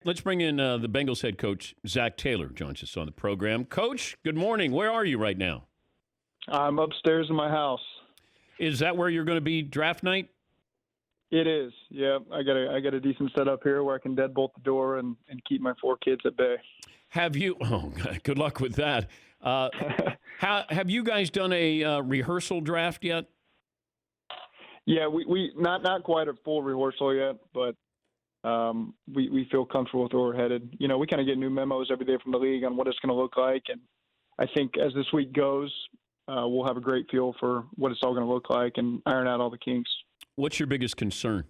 Let's bring in the Bengals head coach, Zack Taylor, joins us on the program. Coach, good morning. Where are you right now? I'm upstairs in my house. Is that where you're going to be draft night? It is. Yeah, I got a decent setup here where I can deadbolt the door and keep my 4 kids at bay. Have you? Oh, good luck with that. Have you guys done a rehearsal draft yet? Yeah, we not quite a full rehearsal yet, but we feel comfortable with where we're headed. You know, we kind of get new memos every day from the league on what it's going to look like, and I think as this week goes, we'll have a great feel for what it's all going to look like and iron out all the kinks. What's your biggest concern?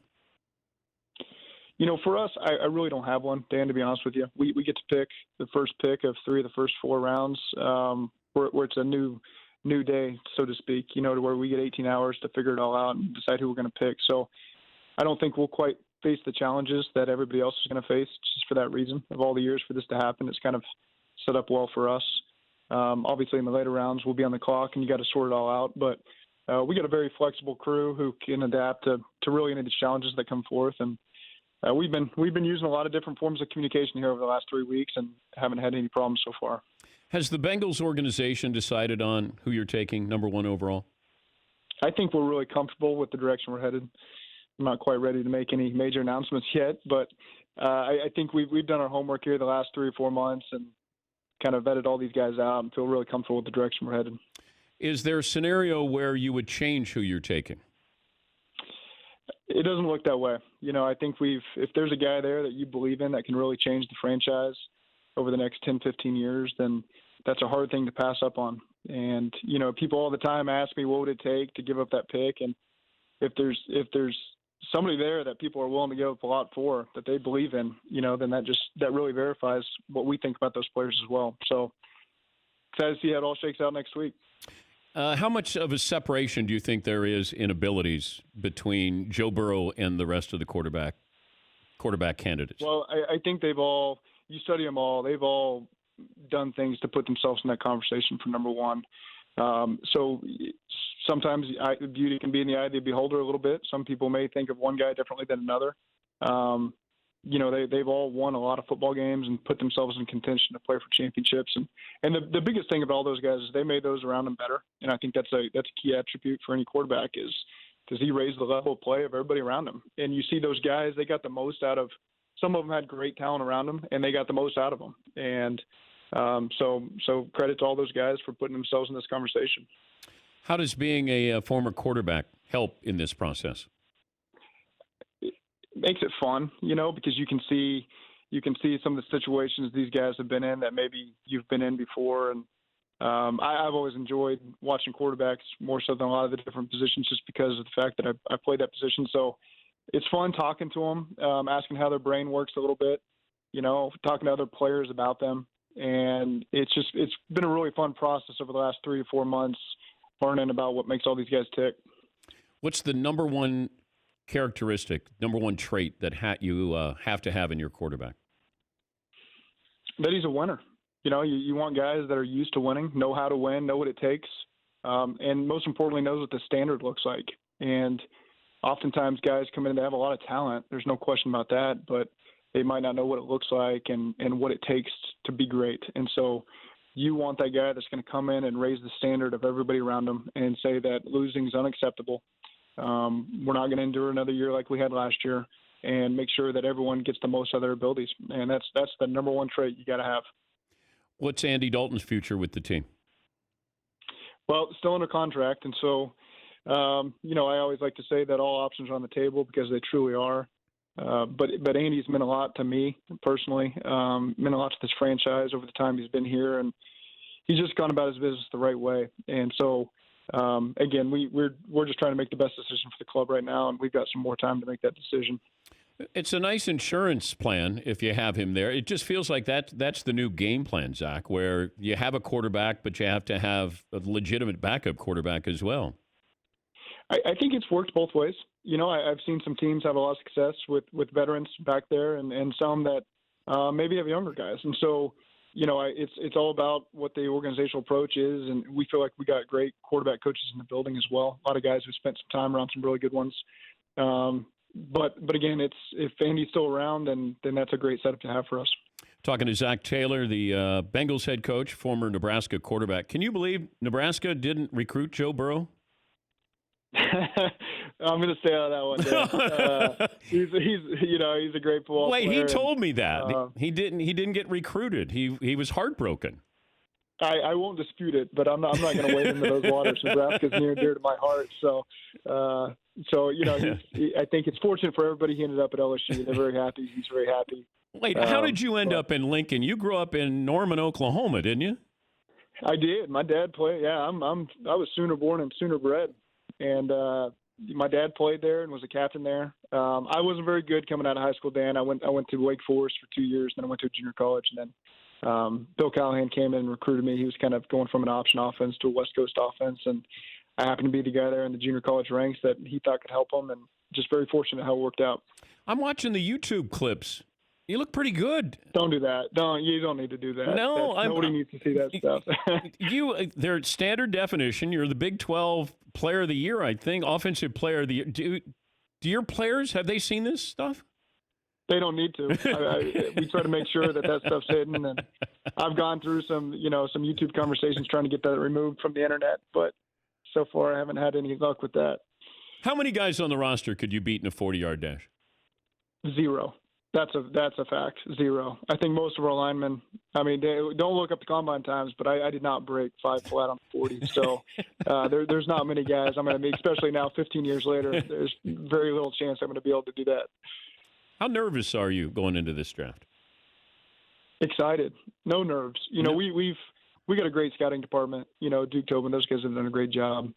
You know, for us, I really don't have one, Dan, to be honest with you. We get to pick the first pick of 3 of the first 4 rounds, where it's a new day, so to speak, you know, to where we get 18 hours to figure it all out and decide who we're going to pick. So I don't think we'll quite face the challenges that everybody else is going to face just for that reason. Of all the years for this to happen, it's kind of set up well for us. Obviously, in the later rounds, we'll be on the clock, and you got to sort it all out. But we got a very flexible crew who can adapt to really any of the challenges that come forth. And we've been using a lot of different forms of communication here over the last 3 weeks and haven't had any problems so far. Has the Bengals organization decided on who you're taking number 1 overall? I think we're really comfortable with the direction we're headed. I'm not quite ready to make any major announcements yet, but I think we've done our homework here the last 3 or 4 months and kind of vetted all these guys out and feel really comfortable with the direction we're headed. Is there a scenario where you would change who you're taking? It doesn't look that way. You know, I think if there's a guy there that you believe in that can really change the franchise over the next 10, 15 years, then that's a hard thing to pass up on. And, you know, people all the time ask me what would it take to give up that pick. And if there's somebody there that people are willing to give up a lot for, that they believe in, you know, then that really verifies what we think about those players as well. So excited to see how it all shakes out next week. How much of a separation do you think there is in abilities between Joe Burrow and the rest of the quarterback candidates? Well, I think you study them all, they've all done things to put themselves in that conversation for number 1. So sometimes beauty can be in the eye of the beholder a little bit. Some people may think of one guy differently than another. You know, they've all won a lot of football games and put themselves in contention to play for championships. And the biggest thing about all those guys is they made those around them better. And I think that's a key attribute for any quarterback is does he raise the level of play of everybody around him? And you see those guys, they got the most out of – some of them had great talent around them, and they got the most out of them. And so credit to all those guys for putting themselves in this conversation. How does being a former quarterback help in this process? It makes it fun, you know, because you can see some of the situations these guys have been in that maybe you've been in before. And I've always enjoyed watching quarterbacks more so than a lot of the different positions just because of the fact that I played that position. So it's fun talking to them, asking how their brain works a little bit, you know, talking to other players about them. And it's been a really fun process over the last 3 to 4 months, learning about what makes all these guys tick. What's the number 1 characteristic, number 1 trait that you have to have in your quarterback? That he's a winner. You know, you want guys that are used to winning, know how to win, know what it takes, and most importantly, knows what the standard looks like. And oftentimes guys come in, they have a lot of talent. There's no question about that, but they might not know what it looks like and what it takes to be great. And so you want that guy that's going to come in and raise the standard of everybody around them and say that losing is unacceptable. We're not going to endure another year like we had last year, and make sure that everyone gets the most out of their abilities. And that's the number 1 trait you got to have. What's Andy Dalton's future with the team? Well, still under contract. And so, you know, I always like to say that all options are on the table because they truly are. But Andy's meant a lot to me personally, meant a lot to this franchise over the time he's been here, and he's just gone about his business the right way. And so, again, we're just trying to make the best decision for the club right now, and we've got some more time to make that decision. It's a nice insurance plan if you have him there. It just feels like that's the new game plan, Zach, where you have a quarterback, but you have to have a legitimate backup quarterback as well. I think it's worked both ways. You know, I've seen some teams have a lot of success with veterans back there and some that maybe have younger guys. And so, you know, it's all about what the organizational approach is, and we feel like we got great quarterback coaches in the building as well. A lot of guys who spent some time around some really good ones. but again, if Andy's still around, then that's a great setup to have for us. Talking to Zack Taylor, the Bengals head coach, former Nebraska quarterback. Can you believe Nebraska didn't recruit Joe Burrow? I'm going to stay out of that one. He's a great football player. Wait, he told me that he didn't get recruited. He was heartbroken. I won't dispute it, but I'm not going to wade into those waters. Nebraska's near and dear to my heart. So I think it's fortunate for everybody he ended up at LSU. They're very happy. He's very happy. Wait, how did you end up in Lincoln? You grew up in Norman, Oklahoma, didn't you? I did. My dad played. Yeah, I was Sooner born and Sooner bred, and my dad played there and was a captain there. I wasn't very good coming out of high school, Dan. I went to Wake Forest for 2 years, then I went to a junior college, and then Bill Callahan came in and recruited me. He was kind of going from an option offense to a West Coast offense, and I happened to be the guy there in the junior college ranks that he thought could help him, and just very fortunate how it worked out. I'm watching the YouTube clips. You look pretty good. Don't do that. You don't need to do that. No, nobody needs to see that stuff. They're standard definition. You're the Big 12 Player of the Year, I think, Offensive Player of the Year. Do your players, have they seen this stuff? They don't need to. We try to make sure that stuff's hidden, and I've gone through some YouTube conversations trying to get that removed from the internet, but so far I haven't had any luck with that. How many guys on the roster could you beat in a 40-yard dash? 0. That's a fact. 0. I think most of our linemen. I mean, they don't look up the combine times, but I did not break 5 flat on 40. So there's not many guys I'm going to be, especially now, 15 years later. There's very little chance I'm going to be able to do that. How nervous are you going into this draft? Excited. No nerves. We got a great scouting department. Duke Tobin, those guys have done a great job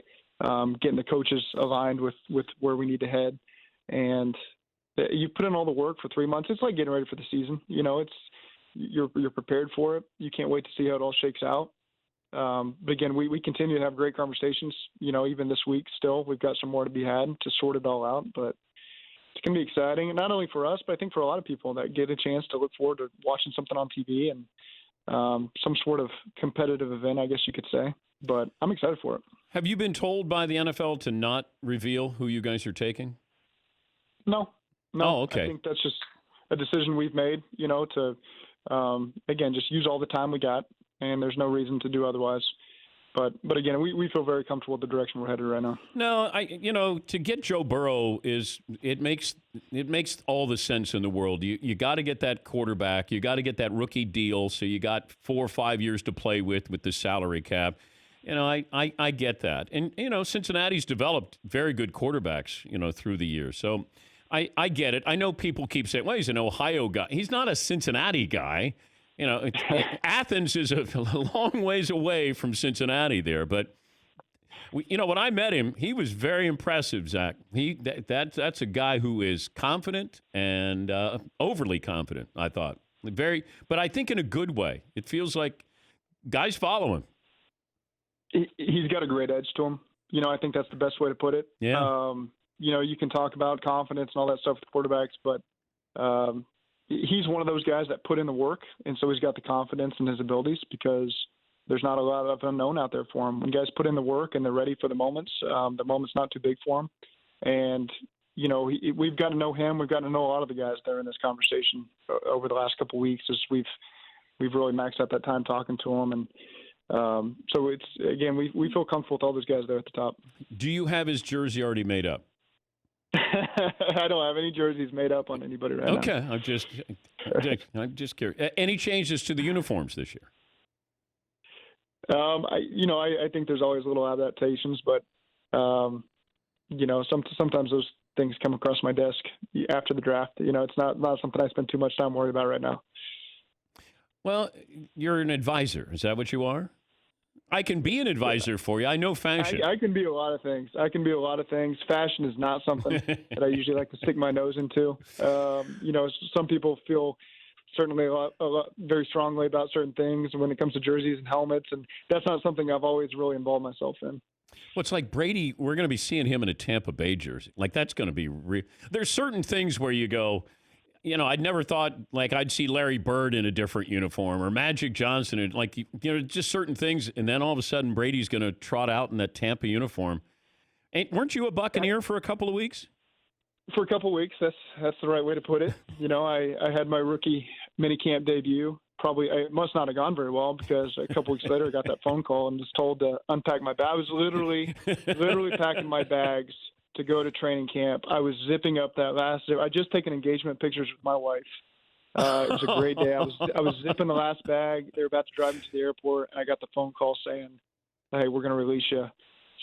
getting the coaches aligned with where we need to head, and you put in all the work for 3 months. It's like getting ready for the season. You're prepared for it. You can't wait to see how it all shakes out. But again, we continue to have great conversations. Even this week, still we've got some more to be had to sort it all out. But it's going to be exciting, and not only for us, but I think for a lot of people that get a chance to look forward to watching something on TV and some sort of competitive event, I guess you could say. But I'm excited for it. Have you been told by the NFL to not reveal who you guys are taking? No. Oh, okay. I think that's just a decision we've made, to, again, just use all the time we got, and there's no reason to do otherwise. But again, we feel very comfortable with the direction we're headed right now. No, to get Joe Burrow it makes all the sense in the world. You got to get that quarterback. You got to get that rookie deal. So you got 4 or 5 years to play with the salary cap. I get that. And, Cincinnati's developed very good quarterbacks, through the years. So I get it. I know people keep saying, well, he's an Ohio guy. He's not a Cincinnati guy. Athens is a long ways away from Cincinnati there. But, when I met him, he was very impressive, Zach. That's a guy who is confident and overly confident, I thought. But I think in a good way. It feels like guys follow him. He's got a great edge to him. I think that's the best way to put it. Yeah. You can talk about confidence and all that stuff with quarterbacks, but he's one of those guys that put in the work, and so he's got the confidence in his abilities because there's not a lot of unknown out there for him. When guys put in the work and they're ready for the moment's not too big for him. And, we've got to know him. We've got to know a lot of the guys that are in this conversation over the last couple of weeks as we've really maxed out that time talking to him. And so it's, again, we feel comfortable with all those guys there at the top. Do you have his jersey already made up? I don't have any jerseys made up on anybody right now. Okay, I'm just curious. Any changes to the uniforms this year? I think there's always little adaptations, but sometimes those things come across my desk after the draft. It's not something I spend too much time worried about right now. Well, you're an advisor. Is that what you are? I can be an advisor for you. I know fashion. I can be a lot of things. Fashion is not something that I usually like to stick my nose into. Some people feel certainly a lot very strongly about certain things when it comes to jerseys and helmets, and that's not something I've always really involved myself in. Well, it's like Brady, we're going to be seeing him in a Tampa Bay jersey. Like, that's going to be there's certain things where you go, I'd never thought, like, I'd see Larry Bird in a different uniform or Magic Johnson, and just certain things. And then all of a sudden, Brady's going to trot out in that Tampa uniform. Weren't you a Buccaneer for a couple of weeks? For a couple of weeks, that's the right way to put it. I had my rookie minicamp debut. Probably it must not have gone very well because a couple weeks later I got that phone call and was told to unpack my bag. I was literally packing my bags to go to training camp. I was zipping up that last zip. I just taken engagement pictures with my wife. It was a great day. I was zipping the last bag. They were about to drive me to the airport, and I got the phone call saying, "Hey, we're going to release you."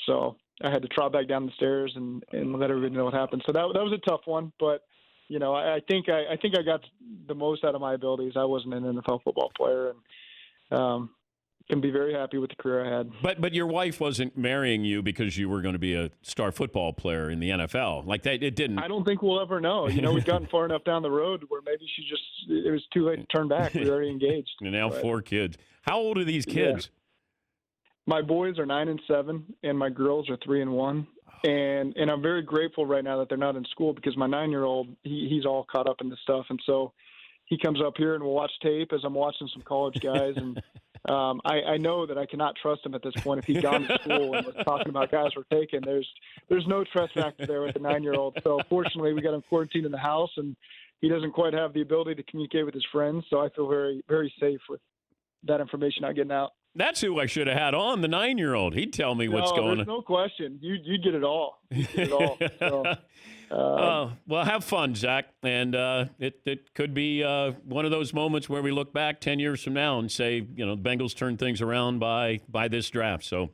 So I had to trot back down the stairs and let everybody know what happened. So that was a tough one, but I think I got the most out of my abilities. I wasn't an NFL football player, and can be very happy with the career I had. But your wife wasn't marrying you because you were going to be a star football player in the NFL. Like that, it didn't. I don't think we'll ever know. We've gotten far enough down the road where maybe it was too late to turn back. We were already engaged. And now 4 kids. How old are these kids? Yeah. My boys are 9 and 7, and my girls are 3 and 1. And I'm very grateful right now that they're not in school because my 9-year-old, he's all caught up in this stuff. And so he comes up here and we'll watch tape as I'm watching some college guys. And I know that I cannot trust him at this point. If he'd gone to school and was talking about guys we're taking, there's no trust factor there with the 9-year-old. So fortunately, we got him quarantined in the house, and he doesn't quite have the ability to communicate with his friends. So I feel very, very safe with that information not getting out. That's who I should have had on, the 9-year-old. He'd tell me what's going on. There's no question. You get it all. You get it all. So, well, have fun, Zach. And it could be one of those moments where we look back 10 years from now and say, the Bengals turned things around by this draft. So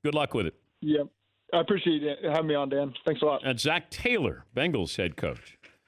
good luck with it. Yeah. I appreciate it having me on, Dan. Thanks a lot. And Zack Taylor, Bengals head coach.